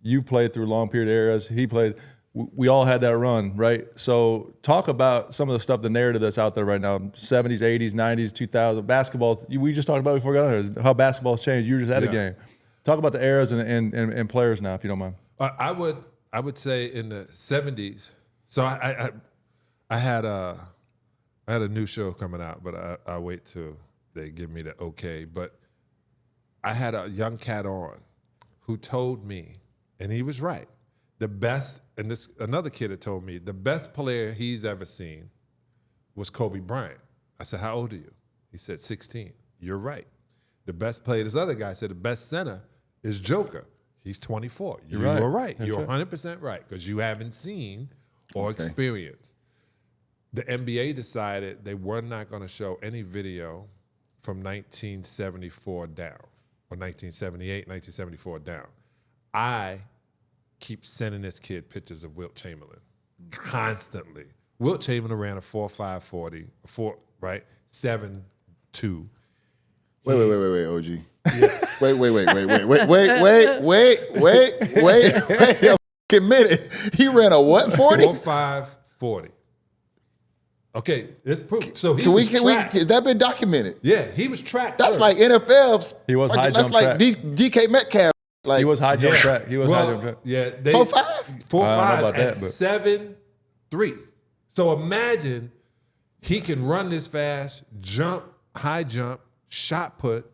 You played through long period eras. He played. We all had that run, right? So talk about some of the stuff, the narrative that's out there right now, 70s, 80s, 90s, 2000, basketball. We just talked about before we got on here, how basketball's changed. You were just at a game. Talk about the eras and players now, if you don't mind. I would say in the 70s. So I had a new show coming out, but I'll wait till they give me the okay. But I had a young cat on who told me, and he was right, the best, and this another kid had told me, the best player he's ever seen was Kobe Bryant. I said, how old are you? He said, 16. You're right. The best player, this other guy said, the best center is Joker. He's 24. You were right. You're 100% right, because you haven't seen or experienced. The NBA decided they were not going to show any video from 1974 down, or 1978, 1974 down. I keep sending this kid pictures of Wilt Chamberlain constantly. Wilt Chamberlain ran a 4.5 40, 7.2. Wait, OG. Yeah. Wait a fucking minute. He ran a what, 40? 4.5 40. Okay, it's proof. So he has that been documented? Yeah, he was tracked. That's like NFL's. He was high That's jump like track. DK Metcalf. Like, He was high jump track. He was high jump track. Yeah, 4.5? 4.5 at 7.3. So imagine he can run this fast, jump, high jump, shot put.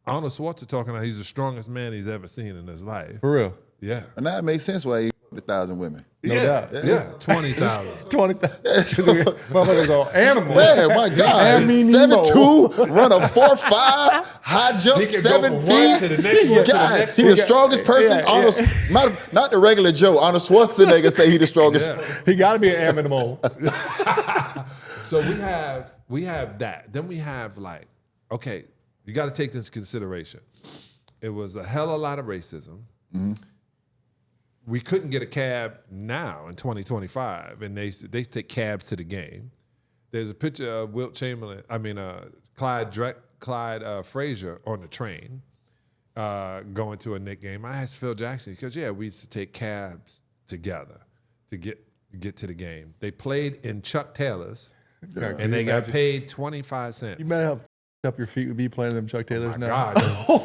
Arnold Schwarzenegger talking about he's the strongest man he's ever seen in his life. For real. Yeah. And that makes sense why he fucked 1,000 women. No doubt. Yeah, 20,000. 20,000. Motherfuckers all animals. Man, my God. 7'2", run a 4.5, high jump, He can 7 go from one feet. to the next one to the God, next he one. the strongest person. Yeah. Arnold, not the regular Joe. Arnold Schwarzenegger say he the strongest. Yeah. He got to be an animal. So we have that. Then we have like, okay, you got to take this into consideration. It was a hell of a lot of racism. Mm-hmm. We couldn't get a cab now in 2025, and they take cabs to the game. There's a picture of Wilt Chamberlain, Clyde Frazier on the train going to a Knicks game. I asked Phil Jackson, because, we used to take cabs together to get to the game. They played in Chuck Taylor's, and they got paid 25 cents. You better have up your feet would be playing them Chuck Taylors now. God,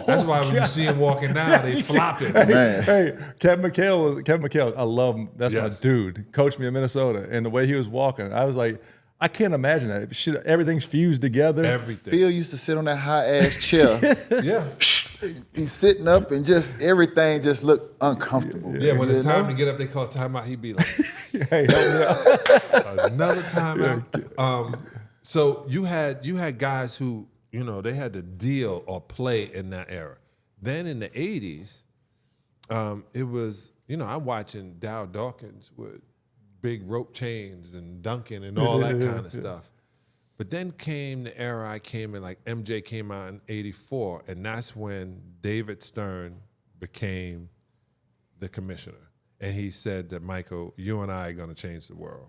that's why when you see him walking down, they flopping. Man. Hey, Kevin McHale, I love him. That's my dude. Coached me in Minnesota, and the way he was walking, I was like, I can't imagine that. Shit, everything's fused together. Everything. Phil used to sit on that high ass chair. Yeah. He's sitting up and just everything just looked uncomfortable. Yeah, when it's time to get up, they call timeout. He'd be like, Hey, help me out. another timeout. So you had guys who, they had to deal or play in that era. Then in the 80s, it was, I'm watching Dow Dawkins with big rope chains and dunking and all that kind of stuff. But then came the era I came in, like MJ came out in 84, and that's when David Stern became the commissioner. And he said that, Michael, you and I are going to change the world.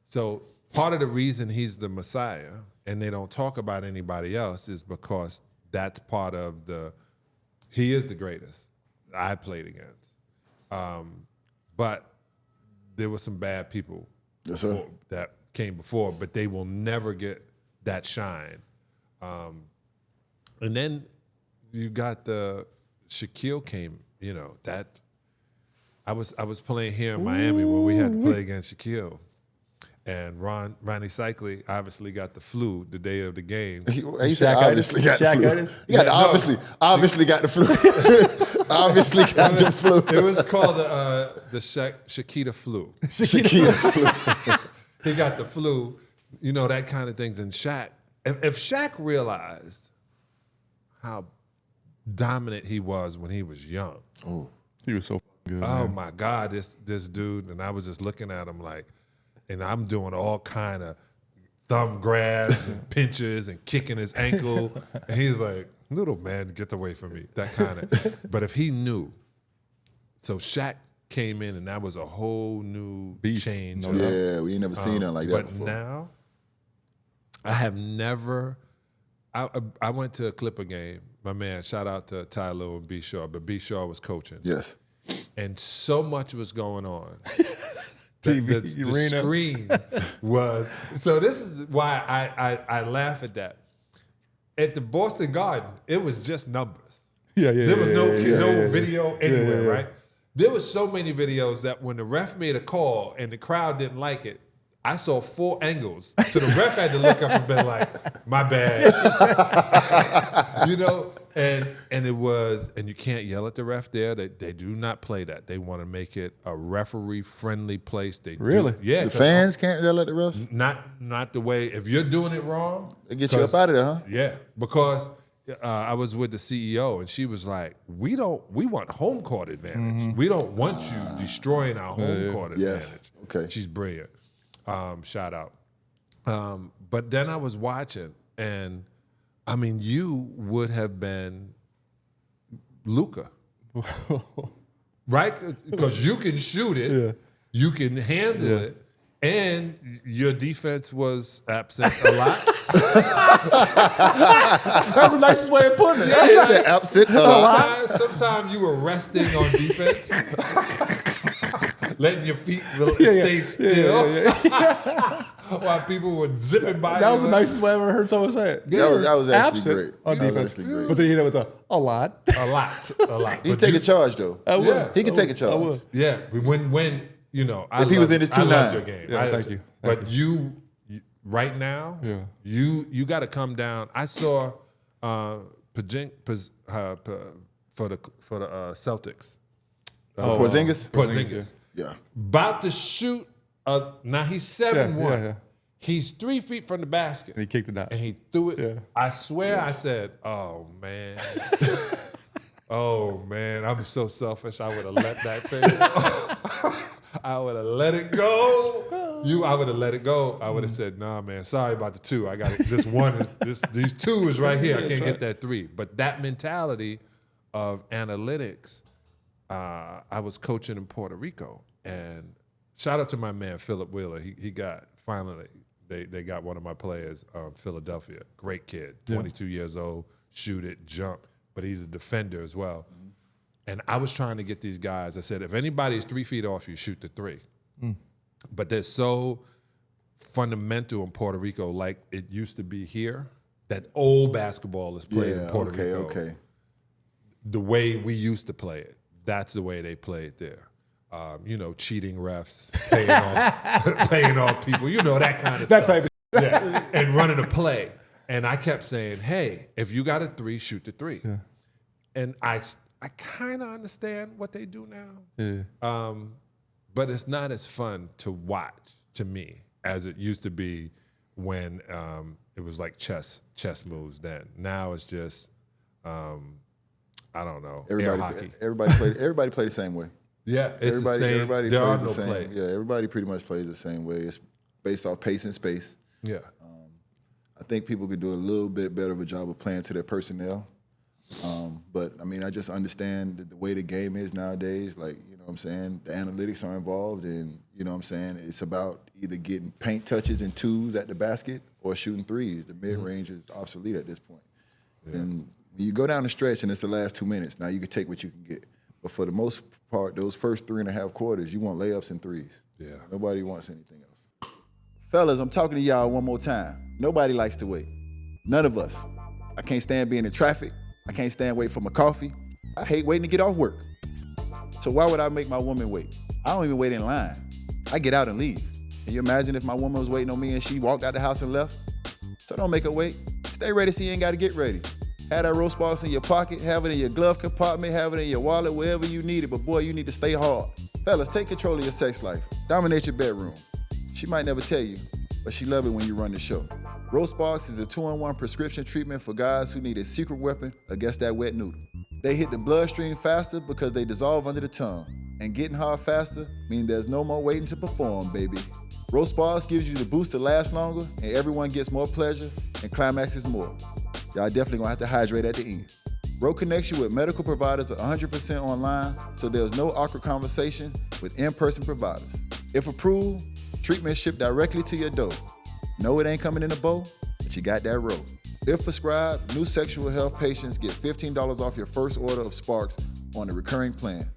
So part of the reason he's the Messiah and they don't talk about anybody else is because that's part of he is the greatest I played against. But there were some bad people that came before, but they will never get that shine. And then you got the Shaquille came, that I was playing here in Miami when we had to play against Shaquille. And Ronnie Cycli obviously got the flu the day of the game. He said obviously got the flu. He got obviously got the flu. Obviously got the flu. It was called the Shakita flu. Shakita flu. He got the flu, that kind of things. And Shaq, if Shaq realized how dominant he was when he was young. Oh, He was so good. Oh my God, this dude, and I was just looking at him like, and I'm doing all kind of thumb grabs and pinches and kicking his ankle. And he's like, little man, get away from me, that kind of. But if he knew, so Shaq came in and that was a whole new change. Yeah, we ain't never seen nothing like that but before. Now, I have never, I went to a Clipper game. My man, shout out to Tyler and B. Shaw, but B. Shaw was coaching. Yes. and so much was going on. TV, the arena. screen was. So this is why I laugh at that. At the Boston Garden, it was just numbers. Yeah. There was no video anywhere, yeah. right? There was so many videos that when the ref made a call and the crowd didn't like it, I saw 4 angles. So the ref had to look up and be like, my bad. You know? And it was, and you can't yell at the ref there. They do not play that. They want to make it a referee-friendly place. They Really? Yeah. The fans can't yell at the refs? Not the way, if you're doing it wrong. They get you up out of there, huh? Yeah, because I was with the CEO and she was like, we want home court advantage. We don't want you destroying our home court advantage. Yes. Okay. She's brilliant. Shout out. But then I was watching, and I mean, you would have been Luka, right? Because you can shoot it, you can handle it, and your defense was absent a lot. That's the nicest way of putting it. He said absent. Sometimes you were resting on defense, letting your feet stay still while people were zipping by. That was the nicest way I ever heard someone say it. That was actually Absent great. on That was defense. actually great. But then you hit it with a lot. A lot. He But take a charge though. I would. Yeah. He can take a charge. I would. Yeah, when you know, If he was in his I loved 2-9. your game. Yeah, thank you. But you right now, you got to come down. I saw for the Celtics. Porzingis. Yeah. About to shoot. Now he's 7'1". Yeah. He's 3 feet from the basket. And he kicked it out. And he threw it. Yeah. I swear I said, oh, man. Oh, man. I'm so selfish. I would have let that thing I would have let it go. I would have let it go. I would have said, nah, man, sorry about the 2. I got it. This 1 is, these 2 is right here. I can't get that 3. But that mentality of analytics, I was coaching in Puerto Rico. And shout out to my man, Philip Wheeler. He got, finally, they got one of my players, Philadelphia. Great kid, 22 years old, shoot it, jump. But he's a defender as well. Mm-hmm. And I was trying to get these guys, I said, if anybody's 3 feet off you, shoot the 3. But they're so fundamental in Puerto Rico, like it used to be here, that old basketball is played in Puerto Rico. Okay. The way we used to play it, that's the way they play it there. Cheating refs, paying off people, that kind of stuff. That type of yeah. And running a play. And I kept saying, hey, if you got a 3, shoot the 3. Yeah. And I kind of understand what they do now. Yeah. But it's not as fun to watch, to me, as it used to be when it was like chess moves then. Now it's just, I don't know, air hockey. Everybody play the same way. Yeah, it's the same. Everybody there plays are the no same. play. Yeah, everybody pretty much plays the same way. It's based off pace and space. Yeah. I think people could do a little bit better of a job of playing to their personnel. But, I mean, I just understand the way the game is nowadays. Like, you know what I'm saying? The analytics are involved, and, you know what I'm saying? It's about either getting paint touches and 2s at the basket or shooting 3s. The mid-range is obsolete at this point. Yeah. And when you go down the stretch and it's the last 2 minutes, now you can take what you can get. But for the most part, those first 3.5 quarters, you want layups and 3s. Yeah. Nobody wants anything else. Fellas, I'm talking to y'all one more time. Nobody likes to wait. None of us. I can't stand being in traffic. I can't stand waiting for my coffee. I hate waiting to get off work. So why would I make my woman wait? I don't even wait in line. I get out and leave. Can you imagine if my woman was waiting on me and she walked out the house and left? So don't make her wait. Stay ready so you ain't got to get ready. Have that roast box in your pocket, have it in your glove compartment, have it in your wallet, wherever you need it. But boy, you need to stay hard. Fellas, take control of your sex life. Dominate your bedroom. She might never tell you, but she love it when you run the show. Roast Box is a 2-in-1 prescription treatment for guys who need a secret weapon against that wet noodle. They hit the bloodstream faster because they dissolve under the tongue. And getting hard faster means there's no more waiting to perform, baby. Roast Box gives you the boost to last longer, and everyone gets more pleasure and climaxes more. Y'all definitely gonna have to hydrate at the end. Ro connects you with medical providers 100% online, so there's no awkward conversation with in-person providers. If approved, treatment shipped directly to your door. No, it ain't coming in a bowl, but you got that Ro. If prescribed, new sexual health patients get $15 off your first order of Sparks on the recurring plan.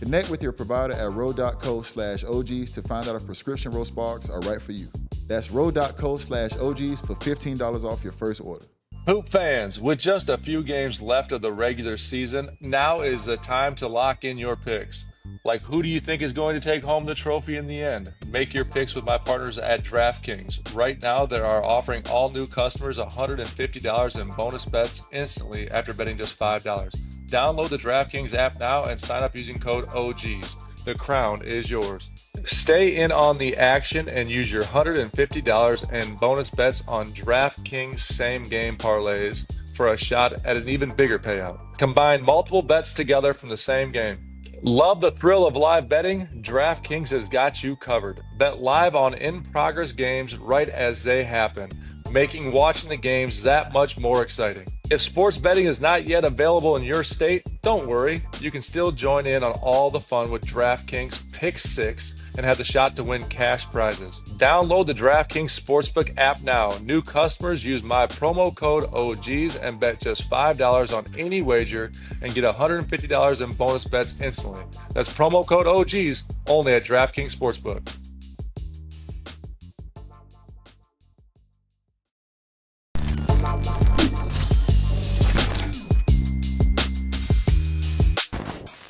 Connect with your provider at ro.co/OGs to find out if prescription row sparks are right for you. That's ro.co/OGs for $15 off your first order. Hoop fans, with just a few games left of the regular season, now is the time to lock in your picks. Like, who do you think is going to take home the trophy in the end? Make your picks with my partners at DraftKings. Right now, they are offering all new customers $150 in bonus bets instantly after betting just $5. Download the DraftKings app now and sign up using code OGs. The crown is yours. Stay in on the action and use your $150 in bonus bets on DraftKings same game parlays for a shot at an even bigger payout. Combine multiple bets together from the same game. Love the thrill of live betting? DraftKings has got you covered. Bet live on in-progress games right as they happen, making watching the games that much more exciting. If sports betting is not yet available in your state, don't worry. You can still join in on all the fun with DraftKings Pick 6 and have the shot to win cash prizes. Download the DraftKings Sportsbook app now. New customers use my promo code OGs and bet just $5 on any wager and get $150 in bonus bets instantly. That's promo code OGs only at DraftKings Sportsbook.